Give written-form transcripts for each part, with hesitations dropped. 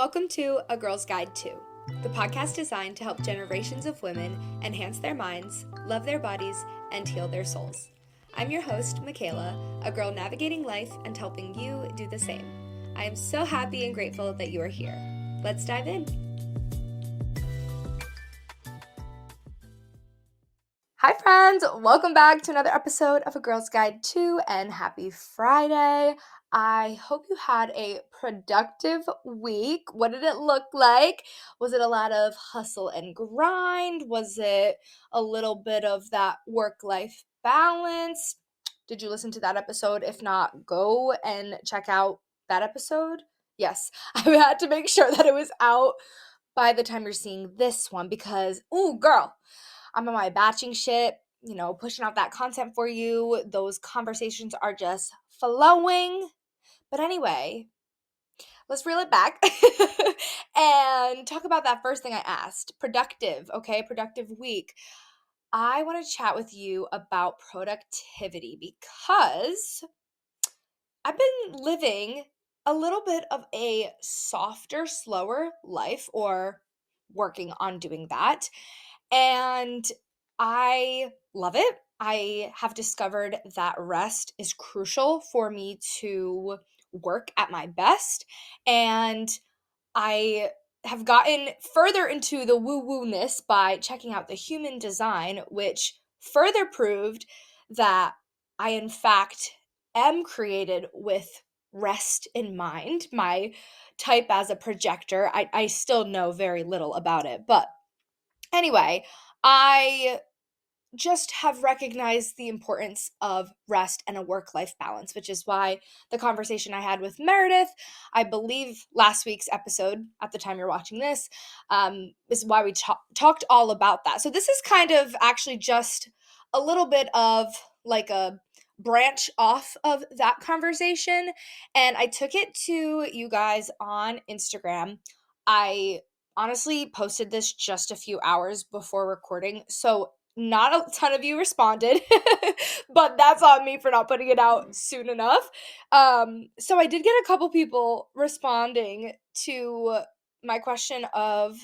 Welcome to A Girl's Guide to, the podcast designed to help generations of women enhance their minds, love their bodies, and heal their souls. I'm your host, Michaela, a girl navigating life and helping you do the same. I am so happy and grateful that you are here. Let's dive in. Hi friends, welcome back to another episode of A Girl's Guide to, and happy Friday. I hope you had a productive week. What did it look like? Was it a lot of hustle and grind? Was it a little bit of that work-life balance? Did you listen to that episode? If not, go and check out that episode. Yes, I had to make sure that it was out by the time you're seeing this one because, ooh, girl, I'm on my batching shit, pushing out that content for you. Those conversations are just flowing. But anyway, let's reel it back and talk about that first thing I asked. Productive week. I want to chat with you about productivity because I've been living a little bit of a softer, slower life, or working on doing that. And I love it. I have discovered that rest is crucial for me to work at my best. And I have gotten further into the woo-woo-ness by checking out the human design, which further proved that I, in fact, am created with rest in mind. My type as a projector, I still know very little about it. But anyway, I just have recognized the importance of rest and a work-life balance, which is why the conversation I had with Meredith, I believe last week's episode, at the time you're watching this, is why we talked all about that. So this is kind of actually just a little bit of like a branch off of that conversation, and I took it to you guys on Instagram. I honestly posted this just a few hours before recording, so not a ton of you responded, but that's on me for not putting it out soon enough. So I did get a couple people responding to my question of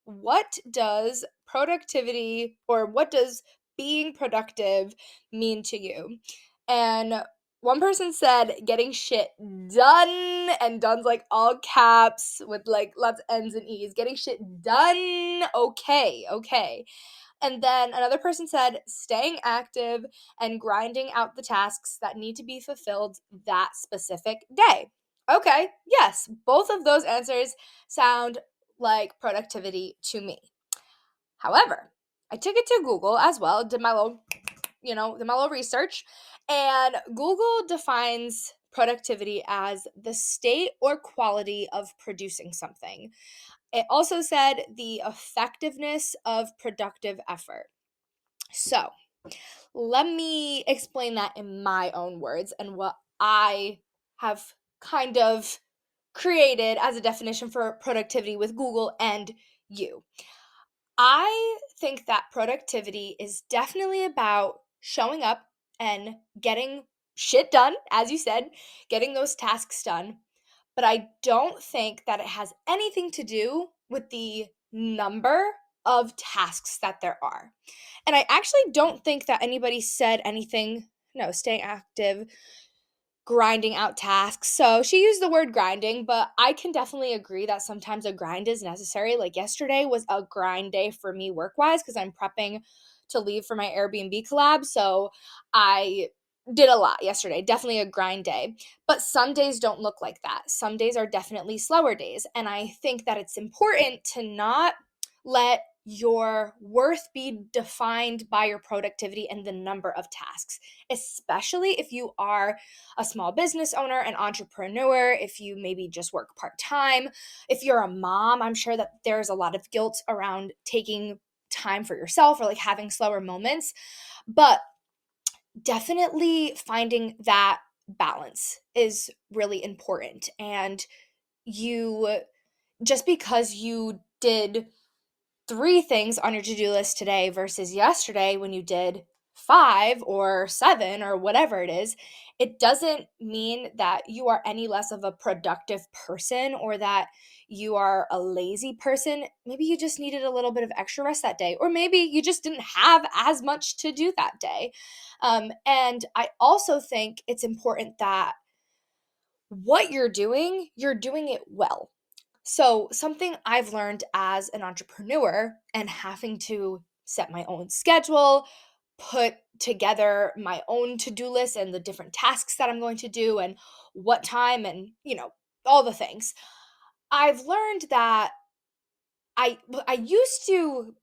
what does productivity or what does being productive mean to you? And one person said getting shit done, and done's like all caps with like lots of N's and E's. Getting shit done. Okay. And then another person said staying active and grinding out the tasks that need to be fulfilled that specific day. Okay, yes, both of those answers sound like productivity to me. However, I took it to Google as well, did my little research, and Google defines productivity as the state or quality of producing something. It also said the effectiveness of productive effort. So, let me explain that in my own words and what I have kind of created as a definition for productivity with Google and you. I think that productivity is definitely about showing up and getting shit done, as you said, getting those tasks done. But I don't think that it has anything to do with the number of tasks that there are. And I actually don't think that anybody said anything, no, staying active, grinding out tasks. So she used the word grinding, but I can definitely agree that sometimes a grind is necessary. Like yesterday was a grind day for me work-wise because I'm prepping to leave for my Airbnb collab. So I did a lot yesterday, definitely a grind day. But some days don't look like that. Some days are definitely slower days. And I think that it's important to not let your worth be defined by your productivity and the number of tasks, especially if you are a small business owner, an entrepreneur, if you maybe just work part-time, if you're a mom. I'm sure that there's a lot of guilt around taking time for yourself or like having slower moments, but definitely finding that balance is really important. And you, just because you did 3 things on your to-do list today versus yesterday when you did 5 or 7 or whatever it is, it doesn't mean that you are any less of a productive person or that you are a lazy person. Maybe you just needed a little bit of extra rest that day, or maybe you just didn't have as much to do that day. And I also think it's important that what you're doing it well. So, something I've learned as an entrepreneur and having to set my own schedule, put together my own to-do list and the different tasks that I'm going to do and what time and, all the things. I've learned that I used to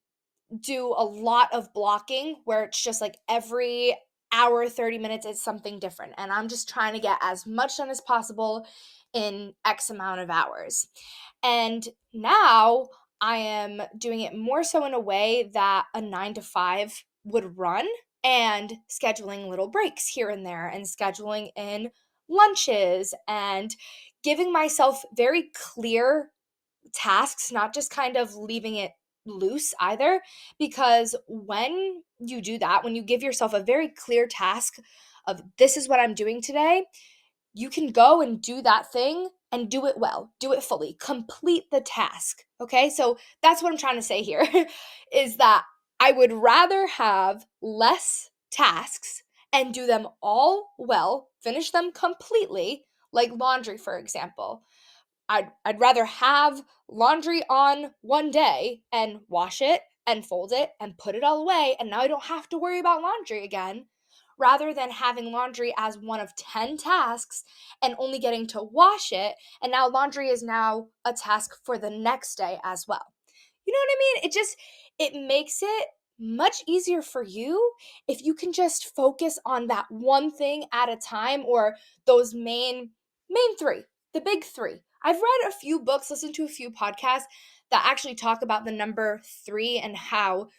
do a lot of blocking where it's just like every hour, 30 minutes is something different. And I'm just trying to get as much done as possible in X amount of hours. And now I am doing it more so in a way that a 9 to 5 would run, and scheduling little breaks here and there and scheduling in lunches and giving myself very clear tasks, not just kind of leaving it loose either. Because when you do that, when you give yourself a very clear task of this is what I'm doing today, you can go and do that thing and do it well, do it fully, complete the task. Okay. So that's what I'm trying to say here is that I would rather have less tasks and do them all well, finish them completely, like laundry, for example. I'd rather have laundry on one day and wash it and fold it and put it all away, and now I don't have to worry about laundry again, rather than having laundry as one of 10 tasks and only getting to wash it, and now laundry is now a task for the next day as well. You know what I mean? It makes it much easier for you if you can just focus on that one thing at a time, or those main 3, the big 3. I've read a few books, listened to a few podcasts that actually talk about the number 3 and how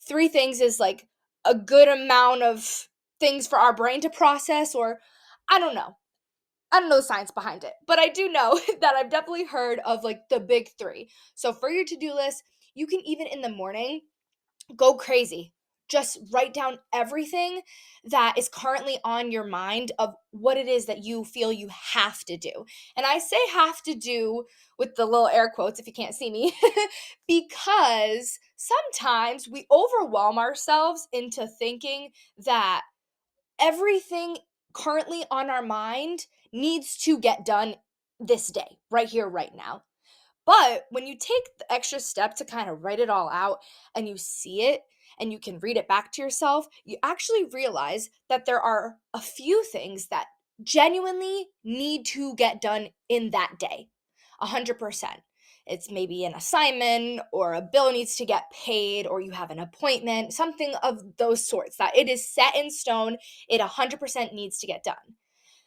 3 things is like a good amount of things for our brain to process, or I don't know. I don't know the science behind it, but I do know that I've definitely heard of like the big 3. So for your to-do list, you can even in the morning go crazy. Just write down everything that is currently on your mind of what it is that you feel you have to do. And I say have to do with the little air quotes if you can't see me, because sometimes we overwhelm ourselves into thinking that everything currently on our mind needs to get done this day, right here, right now. But when you take the extra step to kind of write it all out and you see it and you can read it back to yourself, you actually realize that there are a few things that genuinely need to get done in that day. 100%. It's maybe an assignment or a bill needs to get paid or you have an appointment, something of those sorts that it is set in stone. It 100% needs to get done.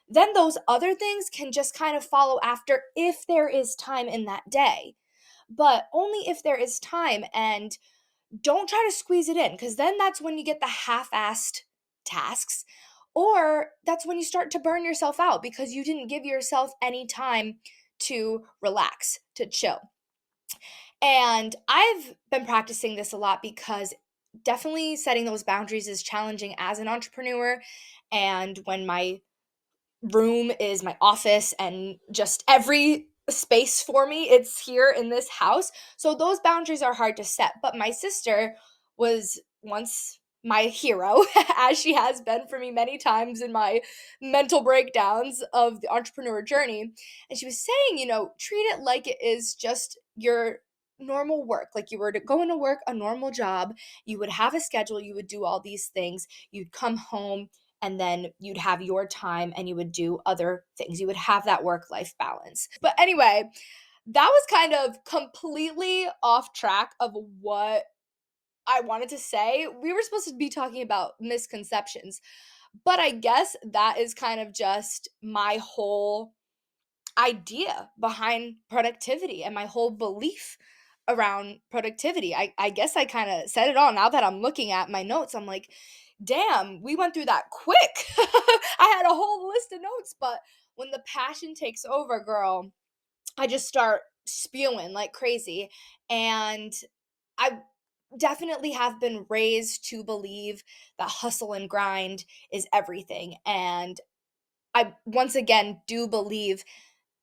Then those other things can just kind of follow after if there is time in that day, but only if there is time. And don't try to squeeze it in, because then that's when you get the half-assed tasks, or that's when you start to burn yourself out because you didn't give yourself any time to relax, to chill. And I've been practicing this a lot because definitely setting those boundaries is challenging as an entrepreneur. And when my room is my office and just every space for me, it's here in this house. So those boundaries are hard to set. But my sister was once my hero, as she has been for me many times in my mental breakdowns of the entrepreneur journey. And she was saying, treat it like it is just your normal work, like you were to go into work a normal job. You would have a schedule, you would do all these things, you'd come home, and then you'd have your time and you would do other things. You would have that work-life balance. But anyway, that was kind of completely off track of what I wanted to say. We were supposed to be talking about misconceptions, but I guess that is kind of just my whole idea behind productivity and my whole belief around productivity. I guess I kind of said it all. Now that I'm looking at my notes, I'm like, damn, we went through that quick. I had a whole list of notes, but when the passion takes over, girl, I just start spewing like crazy. And I definitely have been raised to believe that hustle and grind is everything. And I, once again, do believe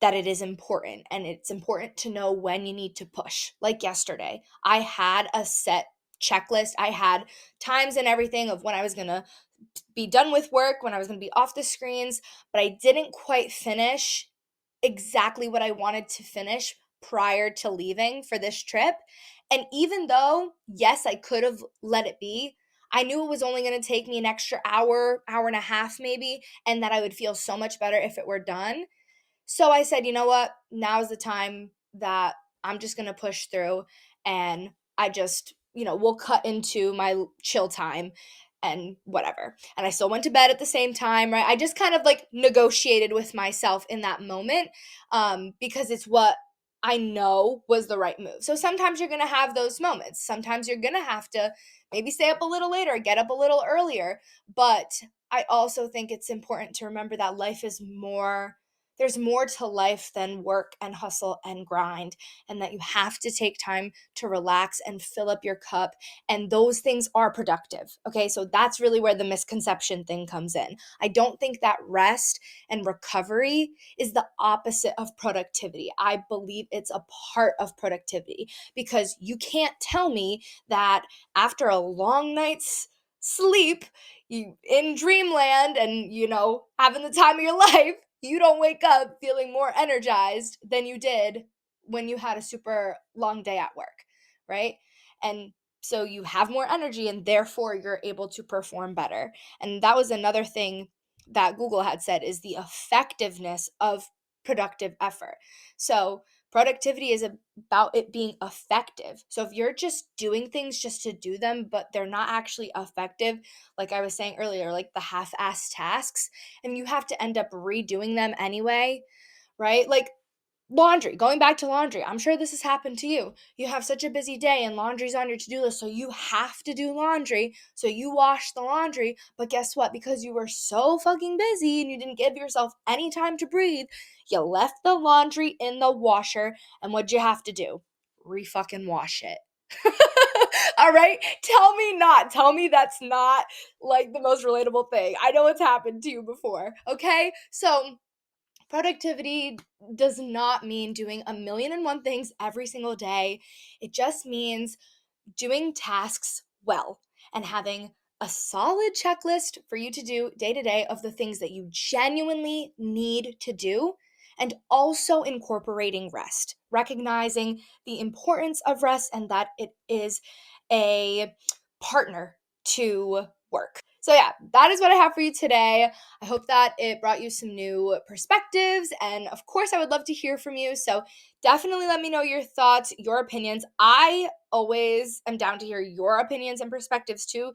that it is important, and it's important to know when you need to push. Like yesterday, I had a set checklist. I had times and everything of when I was going to be done with work, when I was going to be off the screens, but I didn't quite finish exactly what I wanted to finish prior to leaving for this trip. And even though, yes, I could have let it be, I knew it was only going to take me an extra hour, hour and a half maybe, and that I would feel so much better if it were done. So I said, you know what? Now's the time that I'm just going to push through, and I just, we'll cut into my chill time and whatever. And I still went to bed at the same time, right? I just kind of like negotiated with myself in that moment, because it's what I know was the right move. So sometimes you're going to have those moments. Sometimes you're going to have to maybe stay up a little later, get up a little earlier. But I also think it's important to remember that life is more, there's more to life than work and hustle and grind, and that you have to take time to relax and fill up your cup. And those things are productive. Okay. So that's really where the misconception thing comes in. I don't think that rest and recovery is the opposite of productivity. I believe it's a part of productivity, because you can't tell me that after a long night's sleep, you in dreamland and having the time of your life, you don't wake up feeling more energized than you did when you had a super long day at work, right? And so you have more energy, and therefore you're able to perform better. And that was another thing that Google had said, is the effectiveness of productive effort. So productivity is about it being effective. So if you're just doing things just to do them, but they're not actually effective, like I was saying earlier, like the half-assed tasks, and you have to end up redoing them anyway, right? Like laundry, going back to laundry, I'm sure this has happened to you. You have such a busy day and laundry's on your to-do list, so you have to do laundry. So you wash the laundry, but guess what? Because you were so fucking busy and you didn't give yourself any time to breathe, you left the laundry in the washer, and what'd you have to do? Re-fucking wash it. All right? Tell me not. Tell me that's not like the most relatable thing. I know it's happened to you before, okay? So productivity does not mean doing a million and one things every single day. It just means doing tasks well and having a solid checklist for you to do day to day of the things that you genuinely need to do, and also incorporating rest, recognizing the importance of rest and that it is a partner to work. So, yeah, that is what I have for you today. I hope that it brought you some new perspectives. And of course, I would love to hear from you. So, definitely let me know your thoughts, your opinions. I always am down to hear your opinions and perspectives too.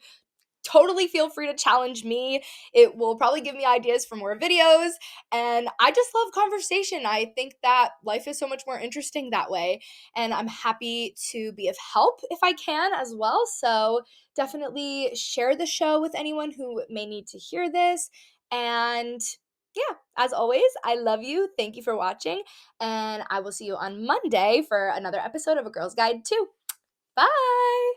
Totally feel free to challenge me. It will probably give me ideas for more videos. And I just love conversation. I think that life is so much more interesting that way. And I'm happy to be of help if I can as well. So definitely share the show with anyone who may need to hear this. And yeah, as always, I love you. Thank you for watching. And I will see you on Monday for another episode of A Girl's Guide 2. Bye.